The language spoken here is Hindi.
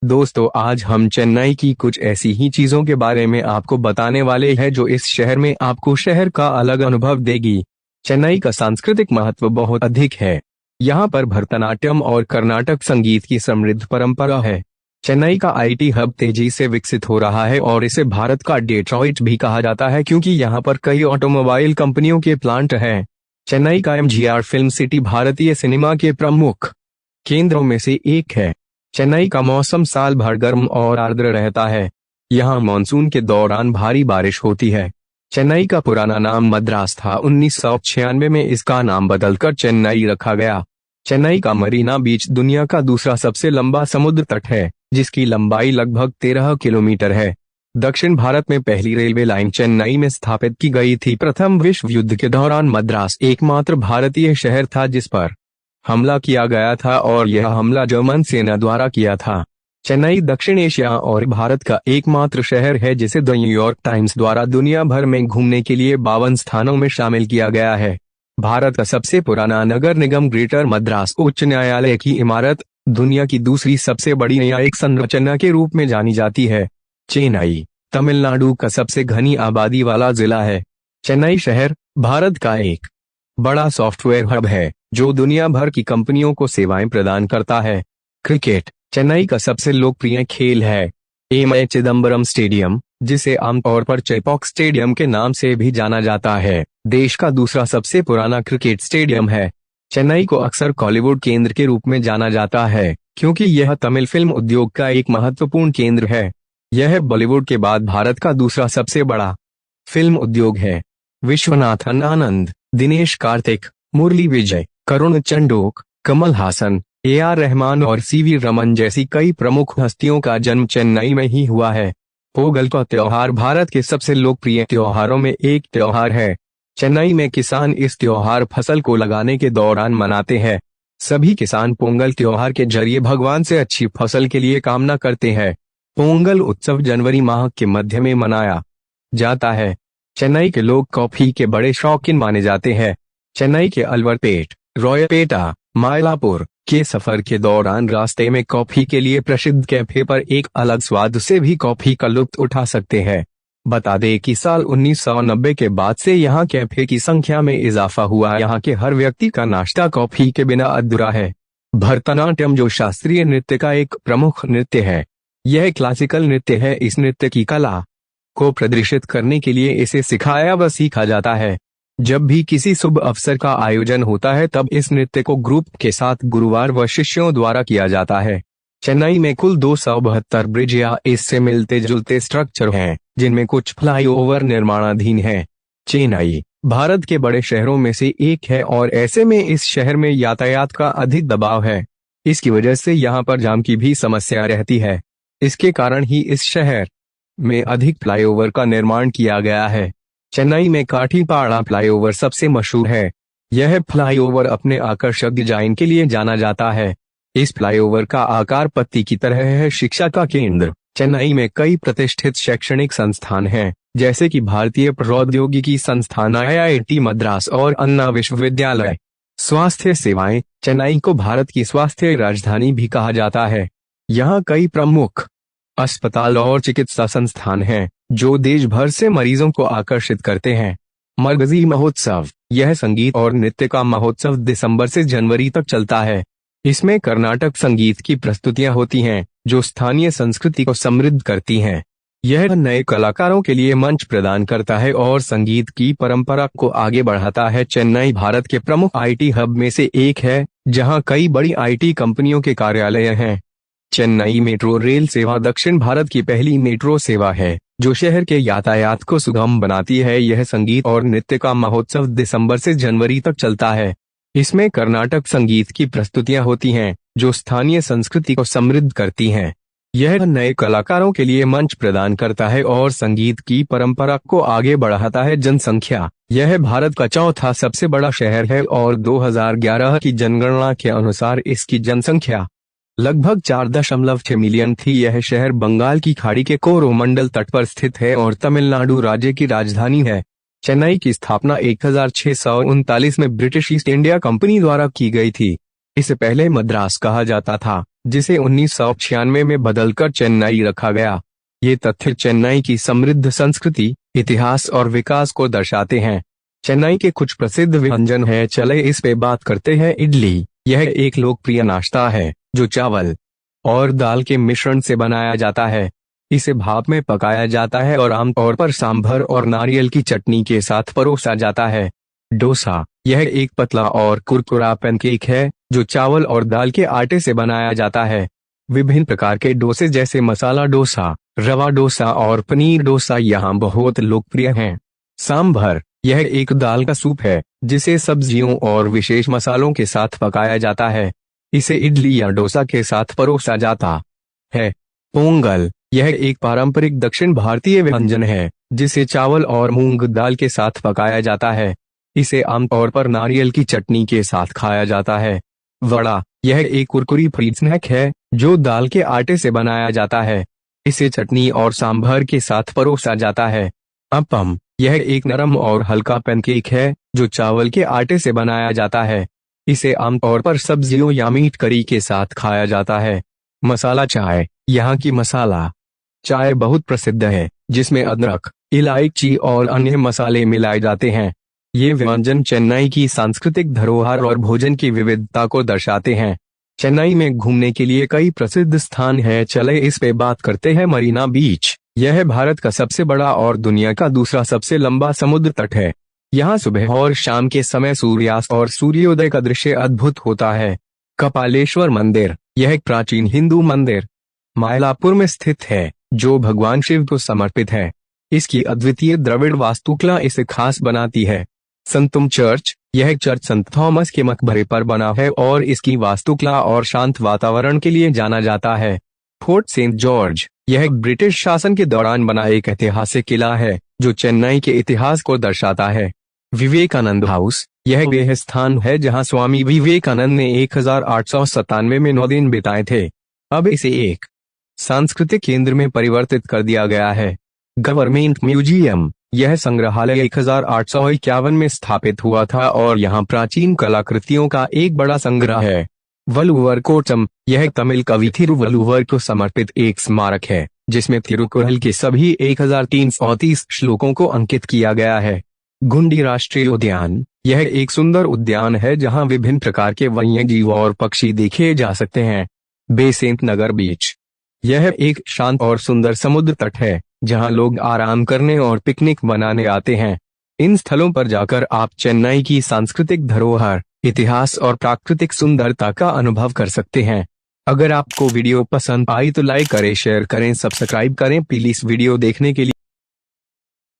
दोस्तों, आज हम चेन्नई की कुछ ऐसी ही चीजों के बारे में आपको बताने वाले हैं जो इस शहर में आपको शहर का अलग अनुभव देगी। चेन्नई का सांस्कृतिक महत्व बहुत अधिक है। यहाँ पर भरतनाट्यम और कर्नाटक संगीत की समृद्ध परंपरा है। चेन्नई का आईटी हब तेजी से विकसित हो रहा है और इसे भारत का डेट्रॉइट भी कहा जाता है क्योंकि यहाँ पर कई ऑटोमोबाइल कंपनियों के प्लांट हैं। चेन्नई का एमजीआर फिल्म सिटी भारतीय सिनेमा के प्रमुख केंद्रों में से एक है। चेन्नई का मौसम साल भर गर्म और आर्द्र रहता है। यहाँ मानसून के दौरान भारी बारिश होती है। चेन्नई का पुराना नाम मद्रास था। 1996 में इसका नाम बदलकर चेन्नई रखा गया। चेन्नई का मरीना बीच दुनिया का दूसरा सबसे लंबा समुद्र तट है, जिसकी लंबाई लगभग 13 किलोमीटर है। दक्षिण भारत में पहली रेलवे लाइन चेन्नई में स्थापित की गई थी। प्रथम विश्व युद्ध के दौरान मद्रास एकमात्र भारतीय शहर था जिस पर हमला किया गया था और यह हमला जर्मन सेना द्वारा किया था। चेन्नई दक्षिण एशिया और भारत का एकमात्र शहर है जिसे द न्यूयॉर्क टाइम्स द्वारा दुनिया भर में घूमने के लिए 52 स्थानों में शामिल किया गया है। भारत का सबसे पुराना नगर निगम ग्रेटर मद्रास उच्च न्यायालय की इमारत दुनिया की दूसरी सबसे बड़ी न्यायिक संरचना के रूप में जानी जाती है। चेन्नई तमिलनाडु का सबसे घनी आबादी वाला जिला है। चेन्नई शहर भारत का एक बड़ा सॉफ्टवेयर हब है जो दुनिया भर की कंपनियों को सेवाएं प्रदान करता है। क्रिकेट चेन्नई का सबसे लोकप्रिय खेल है। एम.ए. चिदम्बरम स्टेडियम, जिसे आमतौर पर चेपॉक स्टेडियम के नाम से भी जाना जाता है, देश का दूसरा सबसे पुराना क्रिकेट स्टेडियम है। चेन्नई को अक्सर कॉलीवुड केंद्र के रूप में जाना जाता है क्योंकि यह तमिल फिल्म उद्योग का एक महत्वपूर्ण केंद्र है। यह बॉलीवुड के बाद भारत का दूसरा सबसे बड़ा फिल्म उद्योग है। विश्वनाथन आनंद, दिनेश कार्तिक, मुरली विजय, करुण चंडोक, कमल हासन, ए.आर. रहमान और सी.वी. रमन जैसी कई प्रमुख हस्तियों का जन्म चेन्नई में ही हुआ है। पोंगल का त्योहार भारत के सबसे लोकप्रिय त्योहारों में एक त्योहार है। चेन्नई में किसान इस त्योहार फसल को लगाने के दौरान मनाते हैं। सभी किसान पोंगल त्योहार के जरिए भगवान से अच्छी फसल के लिए कामना करते हैं। पोंगल उत्सव जनवरी माह के मध्य में मनाया जाता है। चेन्नई के लोग कॉफी के बड़े शौकीन माने जाते हैं। चेन्नई के अलवरपेट, रॉयपेटा, मायलापुर के सफर के दौरान रास्ते में कॉफी के लिए प्रसिद्ध कैफे पर एक अलग स्वाद से भी कॉफी का लुत्फ उठा सकते हैं। बता दें कि साल 1990 के बाद से यहाँ कैफे की संख्या में इजाफा हुआ। यहाँ के हर व्यक्ति का नाश्ता कॉफी के बिना अधूरा है। भरतनाट्यम जो शास्त्रीय नृत्य का एक प्रमुख नृत्य है, यह क्लासिकल नृत्य है। इस नृत्य की कला को प्रदर्शित करने के लिए इसे सिखाया व सीखा जाता है। जब भी किसी शुभ अवसर का आयोजन होता है तब इस नृत्य को ग्रुप के साथ गुरुवार व शिष्यों द्वारा किया जाता है। चेन्नई में कुल 272 ब्रिज या इससे मिलते जुलते स्ट्रक्चर हैं, जिनमें कुछ फ्लाईओवर निर्माणाधीन हैं। चेन्नई भारत के बड़े शहरों में से एक है और ऐसे में इस शहर में यातायात का अधिक दबाव है। इसकी वजह से यहाँ पर जाम की भी समस्या रहती है। इसके कारण ही इस शहर में अधिक फ्लाईओवर का निर्माण किया गया है। चेन्नई में काठीपाड़ा फ्लाईओवर सबसे मशहूर है। यह फ्लाईओवर अपने आकर्षक डिजाइन के लिए जाना जाता है। इस फ्लाईओवर का आकार पत्ती की तरह है। शिक्षा का केंद्र चेन्नई में कई प्रतिष्ठित शैक्षणिक संस्थान हैं, जैसे कि भारतीय प्रौद्योगिकी संस्थान IIT मद्रास और अन्ना विश्वविद्यालय। स्वास्थ्य सेवाएं चेन्नई को भारत की स्वास्थ्य राजधानी भी कहा जाता है। यहाँ कई प्रमुख अस्पताल और चिकित्सा संस्थान हैं जो देश भर से मरीजों को आकर्षित करते हैं। मरकजी महोत्सव यह संगीत और नृत्य का महोत्सव दिसंबर से जनवरी तक चलता है। इसमें कर्नाटक संगीत की प्रस्तुतियां होती हैं जो स्थानीय संस्कृति को समृद्ध करती हैं। यह नए कलाकारों के लिए मंच प्रदान करता है और संगीत की परंपरा को आगे बढ़ाता है। चेन्नई भारत के प्रमुख आईटी हब में से एक है, जहां कई बड़ी आईटी कंपनियों के कार्यालय हैं। चेन्नई मेट्रो रेल सेवा दक्षिण भारत की पहली मेट्रो सेवा है जो शहर के यातायात को सुगम बनाती है। यह संगीत और नृत्य का महोत्सव दिसंबर से जनवरी तक चलता है। इसमें कर्नाटक संगीत की प्रस्तुतियां होती हैं जो स्थानीय संस्कृति को समृद्ध करती हैं। यह नए कलाकारों के लिए मंच प्रदान करता है और संगीत की परंपरा को आगे बढ़ाता है। जनसंख्या यह भारत का चौथा सबसे बड़ा शहर है और 2011 की जनगणना के अनुसार इसकी जनसंख्या लगभग 4.6 मिलियन थी। यह शहर बंगाल की खाड़ी के कोरोमंडल तट पर स्थित है और तमिलनाडु राज्य की राजधानी है। चेन्नई की स्थापना 1639 में ब्रिटिश ईस्ट इंडिया कंपनी द्वारा की गई थी। इसे पहले मद्रास कहा जाता था, जिसे 1996 में बदलकर चेन्नई रखा गया। ये तथ्य चेन्नई की समृद्ध संस्कृति, इतिहास और विकास को दर्शाते हैं। चेन्नई के कुछ प्रसिद्ध व्यंजन हैं, चले इस पे बात करते हैं। इडली, यह एक लोकप्रिय नाश्ता है जो चावल और दाल के मिश्रण से बनाया जाता है। इसे भाप में पकाया जाता है और आमतौर पर सांभर और नारियल की चटनी के साथ परोसा जाता है। डोसा, यह एक पतला और कुरकुरा पैनकेक है जो चावल और दाल के आटे से बनाया जाता है। विभिन्न प्रकार के डोसे जैसे मसाला डोसा, रवा डोसा और पनीर डोसा यहाँ बहुत लोकप्रिय हैं। सांभर, यह एक दाल का सूप है जिसे सब्जियों और विशेष मसालों के साथ पकाया जाता है। इसे इडली या डोसा के साथ परोसा जाता है। पोंगल, यह एक पारंपरिक दक्षिण भारतीय व्यंजन है जिसे चावल और मूंग दाल के साथ पकाया जाता है। इसे आमतौर पर नारियल की चटनी के साथ खाया जाता है। वड़ा, यह एक कुरकुरी फ्रीड स्नैक है जो दाल के आटे से बनाया जाता है। इसे चटनी और सांभर के साथ परोसा जाता है। अप्पम, यह एक नरम और हल्का पैनकेक है जो चावल के आटे से बनाया जाता है। इसे आमतौर पर सब्जियों या मीट करी के साथ खाया जाता है। मसाला चाय, यहाँ की मसाला चाय बहुत प्रसिद्ध है जिसमें अदरक, इलायची और अन्य मसाले मिलाए जाते हैं। ये व्यंजन चेन्नई की सांस्कृतिक धरोहर और भोजन की विविधता को दर्शाते हैं। चेन्नई में घूमने के लिए कई प्रसिद्ध स्थान हैं, चले इस पे बात करते हैं। मरीना बीच, यह भारत का सबसे बड़ा और दुनिया का दूसरा सबसे लंबा समुद्र तट है। यहाँ सुबह और शाम के समय सूर्यास्त और सूर्योदय का दृश्य अद्भुत होता है। कपालेश्वर मंदिर, यह एक प्राचीन हिंदू मंदिर मायलापुर में स्थित है जो भगवान शिव को समर्पित है। इसकी अद्वितीय द्रविड़ वास्तुकला इसे खास बनाती है। संतुम चर्च, यह चर्च संत थॉमस के मकबरे पर बना है और इसकी वास्तुकला और शांत वातावरण के लिए जाना जाता है। फोर्ट सेंट जॉर्ज, यह ब्रिटिश शासन के दौरान बना एक ऐतिहासिक किला है जो चेन्नई के इतिहास को दर्शाता है। विवेकानंद हाउस, यह वह स्थान है जहां स्वामी विवेकानंद ने 1897 में 9 दिन बिताए थे। अब इसे एक सांस्कृतिक केंद्र में परिवर्तित कर दिया गया है। गवर्नमेंट म्यूजियम, यह संग्रहालय 1851 में स्थापित हुआ था और यहाँ प्राचीन कलाकृतियों का एक बड़ा संग्रह है। वलुवर कोटम, यह तमिल कवि थिरुवल्लुवर को समर्पित एक स्मारक है जिसमें तिरुकुरल के सभी 1330 श्लोकों को अंकित किया गया है। गुंडी राष्ट्रीय उद्यान, यह एक सुंदर उद्यान है जहां विभिन्न प्रकार के वन्यजीव और पक्षी देखे जा सकते हैं। बेसेंट नगर बीच, यह एक शांत और सुंदर समुद्र तट है जहां लोग आराम करने और पिकनिक मनाने आते हैं। इन स्थलों पर जाकर आप चेन्नई की सांस्कृतिक धरोहर, इतिहास और प्राकृतिक सुंदरता का अनुभव कर सकते हैं। अगर आपको वीडियो पसंद आई तो लाइक करें, शेयर करें, सब्सक्राइब करें प्लीज। वीडियो देखने के लिए